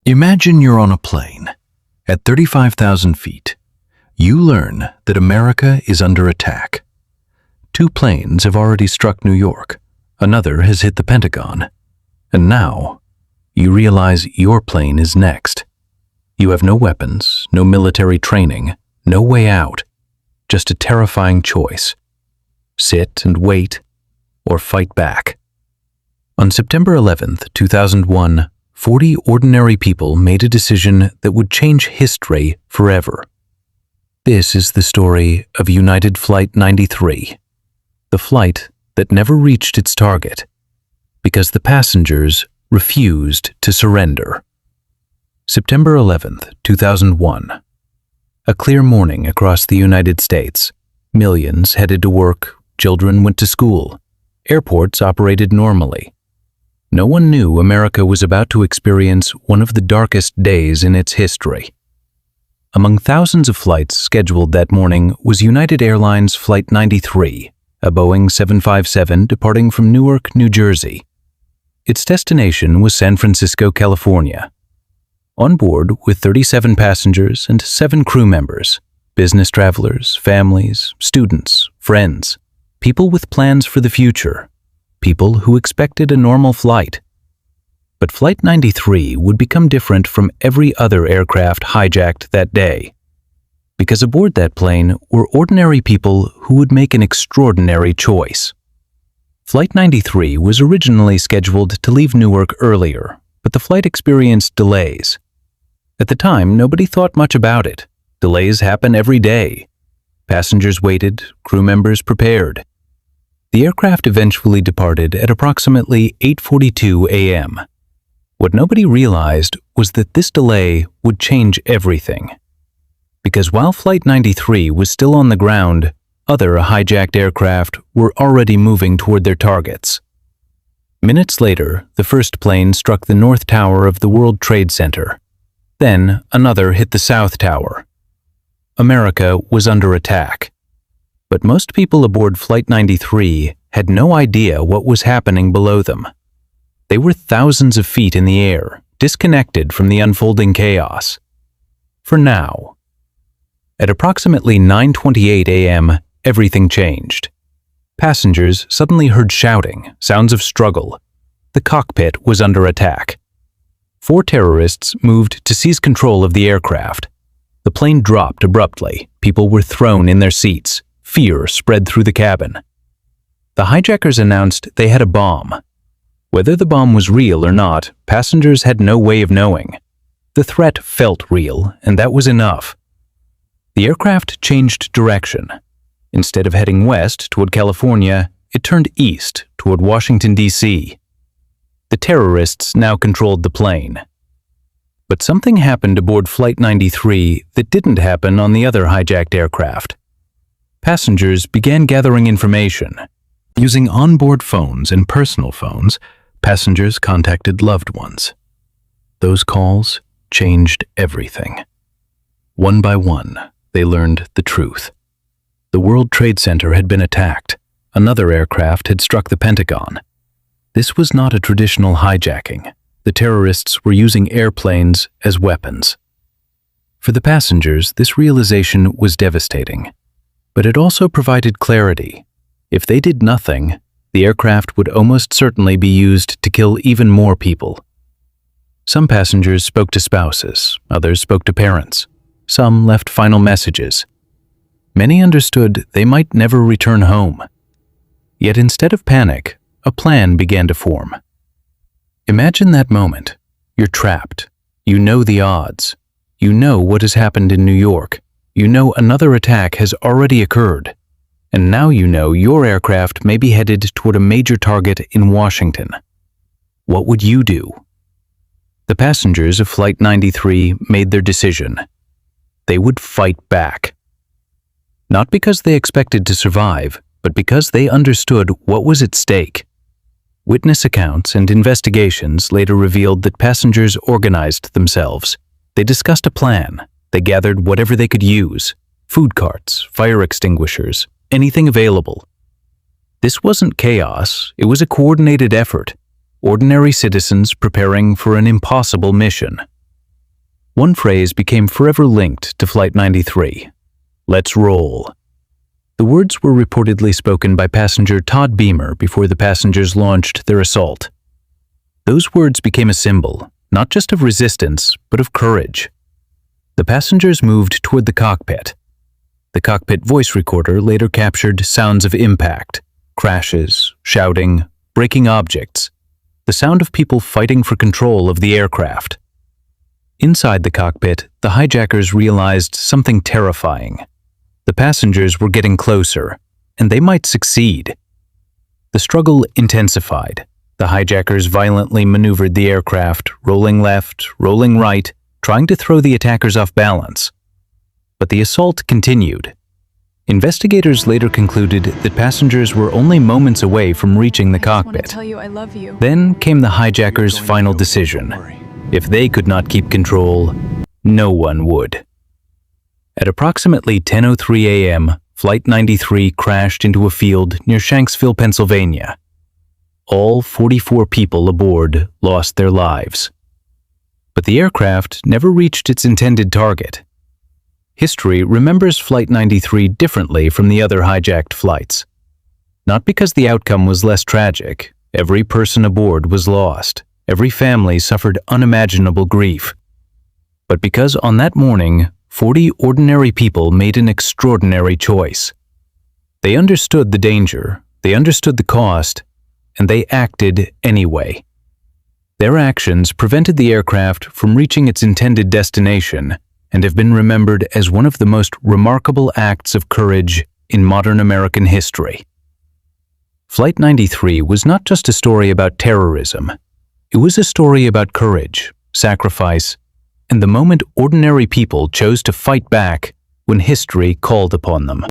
Imagine you're on a plane. At 35,000 feet, you learn that America is under attack. Two planes have already struck New York. Another has hit the Pentagon. And now, you realize your plane is next. You have no weapons, no military training, no way out. Just a terrifying choice. Sit and wait, or fight back. On September 11th, 2001, 40 ordinary people made a decision that would change history forever. This is the story of United Flight 93, the flight that never reached its target because the passengers refused to surrender. September 11th, 2001. A clear morning across the United States. Millions headed to work, children went to school, airports operated normally. No one knew America was about to experience one of the darkest days in its history. Among thousands of flights scheduled that morning was United Airlines Flight 93, a Boeing 757 departing from Newark, New Jersey. Its destination was San Francisco, California. On board with 37 passengers and 7 crew members, business travelers, families, students, friends, people with plans for the future, people who expected a normal flight. But Flight 93 would become different from every other aircraft hijacked that day, because aboard that plane were ordinary people who would make an extraordinary choice. Flight 93 was originally scheduled to leave Newark earlier, but the flight experienced delays. At the time, nobody thought much about it. Delays happen every day. Passengers waited, crew members prepared. The aircraft eventually departed at approximately 8:42 a.m. What nobody realized was that this delay would change everything. Because while Flight 93 was still on the ground, other hijacked aircraft were already moving toward their targets. Minutes later, the first plane struck the North Tower of the World Trade Center. Then, another hit the South Tower. America was under attack. But most people aboard Flight 93 had no idea what was happening below them. They were thousands of feet in the air, disconnected from the unfolding chaos. For now. At approximately 9:28 a.m., everything changed. Passengers suddenly heard shouting, sounds of struggle. The cockpit was under attack. 4 terrorists moved to seize control of the aircraft. The plane dropped abruptly. People were thrown in their seats. Fear spread through the cabin. The hijackers announced they had a bomb. Whether the bomb was real or not, passengers had no way of knowing. The threat felt real, and that was enough. The aircraft changed direction. Instead of heading west toward California, it turned east toward Washington, D.C. The terrorists now controlled the plane. But something happened aboard Flight 93 that didn't happen on the other hijacked aircraft. Passengers began gathering information. Using onboard phones and personal phones, passengers contacted loved ones. Those calls changed everything. One by one, they learned the truth. The World Trade Center had been attacked. Another aircraft had struck the Pentagon. This was not a traditional hijacking. The terrorists were using airplanes as weapons. For the passengers, this realization was devastating. But it also provided clarity. If they did nothing, the aircraft would almost certainly be used to kill even more people. Some passengers spoke to spouses, others spoke to parents. Some left final messages. Many understood they might never return home. Yet instead of panic, a plan began to form. Imagine that moment. You're trapped. You know the odds. You know what has happened in New York. You know another attack has already occurred. And now you know your aircraft may be headed toward a major target in Washington. What would you do? The passengers of Flight 93 made their decision. They would fight back. Not because they expected to survive, but because they understood what was at stake. Witness accounts and investigations later revealed that passengers organized themselves. They discussed a plan. They gathered whatever they could use: food carts, fire extinguishers, anything available. This wasn't chaos, it was a coordinated effort. Ordinary citizens preparing for an impossible mission. One phrase became forever linked to Flight 93. "Let's roll." The words were reportedly spoken by passenger Todd Beamer before the passengers launched their assault. Those words became a symbol, not just of resistance, but of courage. The passengers moved toward the cockpit. The cockpit voice recorder later captured sounds of impact, crashes, shouting, breaking objects, the sound of people fighting for control of the aircraft. Inside the cockpit, the hijackers realized something terrifying. The passengers were getting closer, and they might succeed. The struggle intensified. The hijackers violently maneuvered the aircraft, rolling left, rolling right, trying to throw the attackers off balance. But the assault continued. Investigators later concluded that passengers were only moments away from reaching the cockpit. Tell you I love you. Then came the hijackers' final decision. If they could not keep control, no one would. At approximately 10:03 a.m., Flight 93 crashed into a field near Shanksville, Pennsylvania. All 44 people aboard lost their lives. But the aircraft never reached its intended target. History remembers Flight 93 differently from the other hijacked flights. Not because the outcome was less tragic. Every person aboard was lost. Every family suffered unimaginable grief. But because on that morning, 40 ordinary people made an extraordinary choice. They understood the danger, they understood the cost, and they acted anyway. Their actions prevented the aircraft from reaching its intended destination and have been remembered as one of the most remarkable acts of courage in modern American history. Flight 93 was not just a story about terrorism. It was a story about courage, sacrifice, and the moment ordinary people chose to fight back when history called upon them.